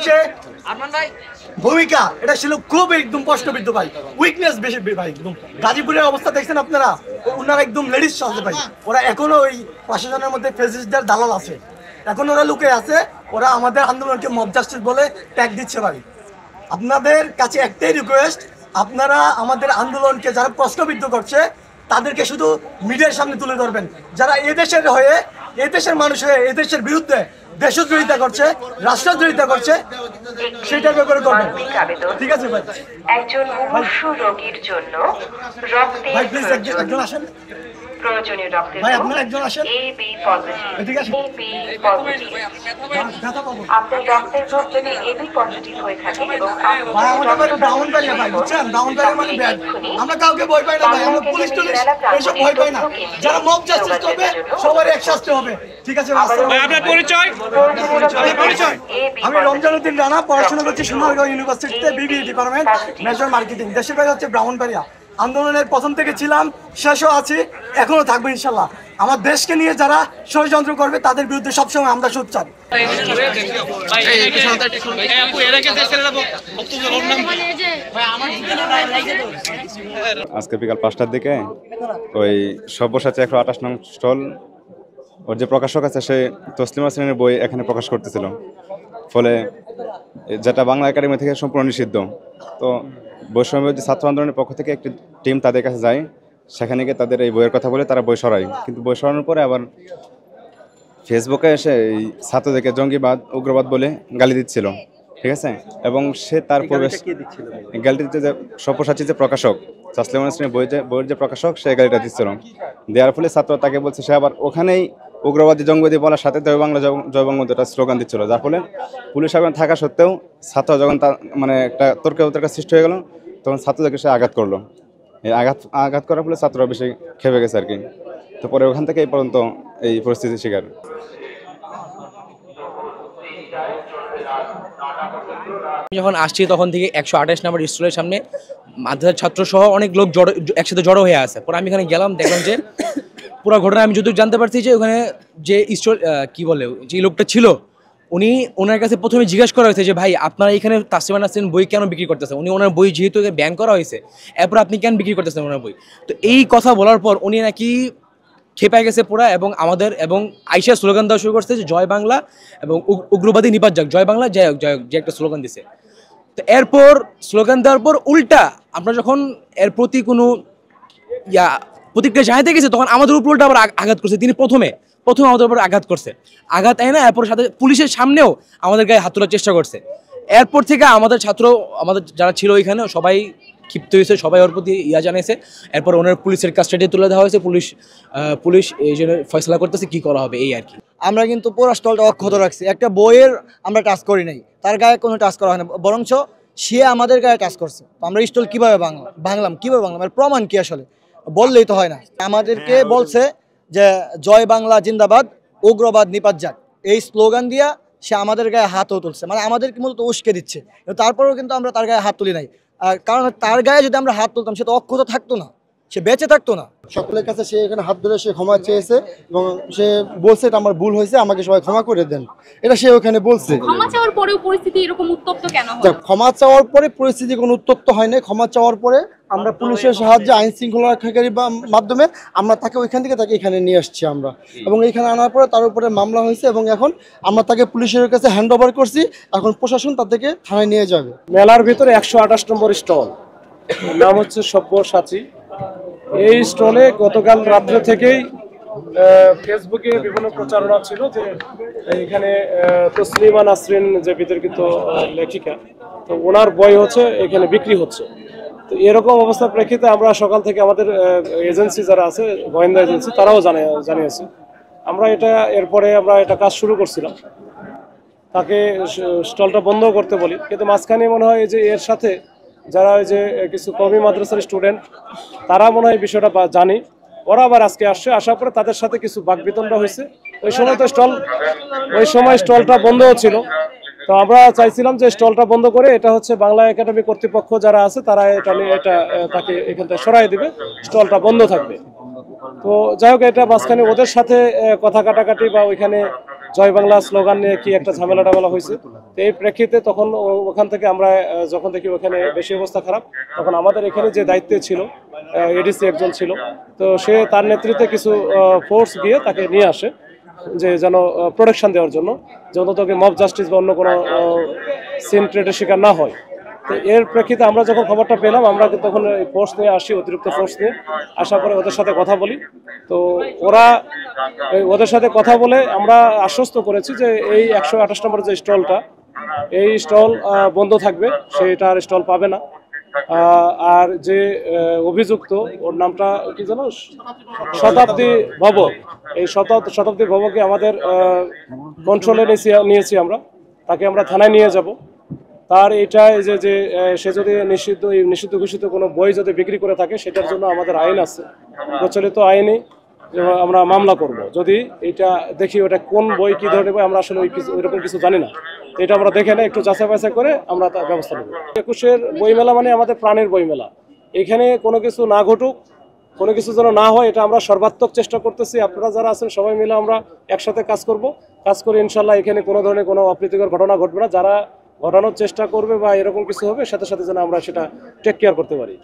যে ভূমিকা এটা ছিল খুব একদম কষ্টবিদ্ধ ভাই, উইকনেস বেশি ভাই। একদম গাজীপুরের অবস্থা দেখছেন আপনারা, ওনারা একদম লেডিস চলছে ভাই। ওরা এখনো ওই প্রশাসনের মধ্যে ফেসিস্টদের দালাল আছে, এখন ওরা লুকে আছে। ওরা আমাদের আন্দোলনকে মব জাস্টিস বলে ট্যাগ দিচ্ছে ভাই। আপনাদের কাছে একটাই রিকোয়েস্ট, আপনারা আমাদের আন্দোলনকে যারা প্রশ্নবিদ্ধ করছে তাদেরকে শুধু মিডিয়ার সামনে তুলে ধরবেন। যারা এদেশের হয়ে, এদেশের মানুষ হয়ে এদেশের বিরুদ্ধে দেশদ্রোহিতা করছে, রাষ্ট্রদ্রোহিতা করছে, সেটা ব্যাপারে করবেন। ঠিক আছে ভাই। একজন মুমূর্ষু রোগীর জন্য রক্তের ভাই প্লিজ একজন আসেন, প্রয়োজনীয় রক্তের ভাই আপনারা একজন আসেন। AB পজিটিভ, ঠিক আছে, AB পজিটিভ। আপনার রক্তের গ্রুপ যদি AB পজিটিভ হয়ে থাকে এবং ভাই আমাদের বাড়ি ডাউন পাই না ভাই, বুঝছেন? ডাউন পাই মানে ব্যাড। আমরা কাউকে ভয় পাই না ভাই, আমরা পুলিশ টুলিশ এসব ভয় পাই না। যারা মব জাস্টিস করবে সবার এক শাস্তি হবে। ঠিক আছে ভাই, আপনার পরিচয়? আমি রমজান উদ্দিন রানা, পড়াশোনা করছি সোনারগাঁও ইউনিভার্সিটিতে, বিবিএ ডিপার্টমেন্ট, মেজর মার্কেটিং। দেশের বাড়ি হচ্ছে ব্রাহ্মণবাড়িয়া। আন্দোলনের প্রথম থেকে ছিলাম, শেষও আছি, এখনো থাকবো ইনশাল্লাহ। আমার দেশকে নিয়ে যারা ষড়যন্ত্র করবে তাদের বিরুদ্ধে সবসময় আমরা সোচ্চার। আজকে বিকাল 5টার দিকে ওই সব্যসাচী 128 নং স্টল, ওর যে প্রকাশক আছে সে তসলিমা শ্রেণীর বই এখানে প্রকাশ করতেছিল, ফলে যেটা বাংলা একাডেমি থেকে সম্পূর্ণ নিষিদ্ধ। তো বৈষম্যবিরোধী ছাত্র আন্দোলনের পক্ষ থেকে একটি টিম তাদের কাছে যায়, সেখানে গিয়ে তাদের এই বইয়ের কথা বলে তারা বই সরায়। কিন্তু বই সরানোর পরে আবার ফেসবুকে এসে এই ছাত্রদেরকে জঙ্গিবাদ, উগ্রবাদ বলে গালি দিচ্ছিল। ঠিক আছে, এবং সে তার গালিটা দিতে যে সব্যসাচী যে প্রকাশক, তসলিমা শ্রেণীর বইয়ের যে প্রকাশক, সে গালিটা দিচ্ছিল। দেওয়ার ফলে ছাত্র তাকে বলছে, সে আবার ওখানেই উগ্রবাদী জঙ্গিবাদী বলার সাথে জয় বাংলা জয় বঙ্গবন্ধু একটা স্লোগান দিচ্ছিল। যার ফলে পুলিশ আগুন থাকা সত্ত্বেও ছাত্র যখন তার মানে একটা তর্ক সৃষ্টি হয়ে গেল, তখন ছাত্রদেরকে সে আঘাত করলো। এই আঘাত করার ফলে ছাত্ররা বেশি খেপে গেছে আর কি। তো পরে ওখান থেকে এই পর্যন্ত এই পরিস্থিতির শিকার। যখন আসছি তখন থেকে 128 নম্বর স্কুলের সামনে মাদ্রাসার ছাত্র সহ অনেক লোক একসাথে জড়ো হয়ে আছে। পরে আমি এখানে গেলাম, দেখলাম যে পুরো ঘটনা আমি যতটুকু জানতে পারছি যে ওখানে যে স্টল কি বলে যে লোকটা ছিল, ওনার কাছে প্রথমে জিজ্ঞাসা করা হয়েছে যে ভাই আপনারা এখানে তাসলিমা নাসরিন বই কেন বিক্রি করতেছেন? ওনার বই যেহেতু ব্যান করা হয়েছে, এরপর আপনি কেন বিক্রি করতেছেন ওনার বই? তো এই কথা বলার পর উনি নাকি খেপে গেছে পুরা, এবং আমাদের এবং আইসা স্লোগান দেওয়া শুরু করছে যে জয় বাংলা এবং উগ্রবাদী নিপাত যাক, জয় বাংলা জয় হোক, জয় হোক, যে একটা স্লোগান দিছে। তো এরপর স্লোগান দেওয়ার পর উল্টা আমরা যখন এর প্রতি কোনো প্রতিক্রিয়া জানাতে গেছে, তখন আমাদের উপর উল্টা আবার আঘাত করছে। তিনি প্রথমে আমাদের উপর আঘাত করছে, আঘাত এনে এরপর সাথে পুলিশের সামনেও আমাদের গায়ে হাত তোলার চেষ্টা করছে। এরপর থেকে আমাদের যারা ছিল ওইখানে সবাই ক্ষিপ্ত হয়েছে, সবাই ওর প্রতি জানিয়েছে। এরপর ওনার পুলিশের কাস্টাডি তুলে দেওয়া হয়েছে। পুলিশ এই জন্য ফয়সলা করতেছে কি করা হবে এই আর কি। আমরা কিন্তু পুরো স্টলটা অক্ষত রাখছি, একটা বইয়ের আমরা টাচ করি নাই, তার গায়ে কোনো টাচ করা হয় না, বরঞ্চ সে আমাদের গায়ে টাচ করছে। তো আমরা স্টল কীভাবে ভাঙলাম কীভাবে ভাঙলাম, এর প্রমাণ কি আসলে বললেই তো হয় না। আমাদেরকে বলছে যে জয় বাংলা জিন্দাবাদ, উগ্রবাদ নিপাত যাক, এই স্লোগান দিয়া সে আমাদের গায়ে হাতও তুলছে, মানে আমাদেরকে মূলত উস্কে দিচ্ছে। তারপরেও কিন্তু আমরা তার গায়ে হাত তুলি নাই, কারণ তার গায়ে যদি আমরা হাত তুলতাম সে তো অক্ষত থাকতো না, সে বেঁচে থাকতো না। সকলের কাছে সে এখানে হাত ধরে সে ক্ষমা চেয়েছে এবং সে বলছে এটা আমার ভুল হয়েছে, আমাকে সবাই ক্ষমা করে দেন, এটা সে ওখানে বলছে। ক্ষমা চাওয়ার পরেও পরিস্থিতি এরকম উত্তপ্ত কেন হয়? ক্ষমা চাওয়ার পরে পরিস্থিতি কোনো উত্তপ্ত হয় না। ক্ষমা চাওয়ার পরে আমরা পুলিশের সাহায্যে, আইন শৃঙ্খলা রক্ষাকারীর মাধ্যমে আমরা তাকে ওইখান থেকে এখানে নিয়ে আসছি আমরা, এবং এইখানে আনার পরে তার উপরে মামলা হয়েছে এবং এখন আমরা তাকে পুলিশের কাছে হ্যান্ড ওভার করছি। এখন প্রশাসন তাদেরকে থানায় নিয়ে যাবে। মেলার ভিতরে 128 নম্বর স্টল, নাম হচ্ছে সব্যসাচী। এই স্টলে গতকাল রাত্রে থেকেই ফেসবুকে বিভিন্ন প্রচারণা ছিল যে এখানে তসলিমা নাসরিন যে বিতর্কিত লেখিকা, তো ওনার বই হচ্ছে এখানে বিক্রি হচ্ছে। তো এরকম অবস্থার প্রেক্ষিতে আমরা সকাল থেকে আমাদের এজেন্সি যারা আছে, গোয়েন্দা এজেন্সি, তারাও জানিয়েছে। এরপরে আমরা এটা কাজ শুরু করছিলাম, তাকে স্টলটা বন্ধ করতে বলি। কিন্তু মাঝখানে মনে হয় যে এর সাথে যারা ওই যে কিছু কওমি মাদ্রাসার স্টুডেন্ট, তারা মনে হয় বিষয়টা জানি, ওরা আবার আজকে আসার পরে তাদের সাথে কিছু বাকবিতণ্ডা হয়েছে। ওই সময় স্টলটা বন্ধও ছিল। তো আমরা চাইছিলাম যে স্টলটা বন্ধ করে, এটা হচ্ছে বাংলা একাডেমি কর্তৃপক্ষ যারা আছে তারা তাকে এখান থেকে সরাই দিবে, স্টলটা বন্ধ থাকবে। তো যাই হোক, এটা মাঝখানে ওদের সাথে কথা কাটাকাটি বা ওইখানে জয় বাংলা স্লোগান নিয়ে কি একটা ঝামেলা টামেলা হয়েছে। তো এই প্রেক্ষিতে তখন ওখান থেকে আমরা যখন দেখি ওখানে বেশি অবস্থা খারাপ, তখন আমাদের এখানে যে দায়িত্বে ছিল এডিসি একজন ছিল, তো সে তার নেতৃত্বে কিছু ফোর্স গিয়ে তাকে নিয়ে আসে যে যেন প্রোটেকশন দেওয়ার জন্য, যত তোকে মব জাস্টিস বা অন্য কোনো সিন ট্রেডের শিকার না হয়। তো এর প্রেক্ষিতে আমরা যখন খবরটা পেলাম, আমরা তখন ফোর্স নিয়ে আসি, অতিরিক্ত ফোর্স নিয়ে আসার পরে ওদের সাথে কথা বলি। তো ওদের সাথে কথা বলে আমরা আশ্বস্ত করেছি যে এই 128 নম্বর যে স্টলটা, এই স্টল বন্ধ থাকবে, সেটা আর স্টল পাবে না। আর যে অভিযুক্ত, ওর নামটা কি জানো, শতাব্দী ভবক, এই শতাব্দী ভবকে আমাদের কন্ট্রোলে নিয়েছি আমরা, তাকে আমরা থানায় নিয়ে যাব। তার এটা যে সে যদি নিষিদ্ধ ঘোষিত কোনো বই যদি বিক্রি করে থাকে, সেটার জন্য আমাদের আইন আছে, প্রচলিত আইনে আমরা মামলা করব। যদি এটা দেখি ওটা কোন বই, কি ধরনের বই, আমরা আসলে ওইরকম কিছু জানি না, এটা আমরা দেখে না, একটু যাচাই বাছাই করে আমরা তার ব্যবস্থা নেব। 21-এর বইমেলা মানে আমাদের প্রাণের বইমেলা, এখানে কোনো কিছু না ঘটুক, কোনো কিছু যেন না হয়, এটা আমরা সর্বাত্মক চেষ্টা করতেছি। আপনারা যারা আছেন সবাই মিলে আমরা একসাথে কাজ করে ইনশাল্লাহ এখানে কোনো ধরনের কোনো অপ্রীতিকর ঘটনা ঘটবে না। যারা ঘটানোর চেষ্টা করবে বা এরকম কিছু হবে, সাথে সাথে যেন আমরা সেটা টেক কেয়ার করতে পারি।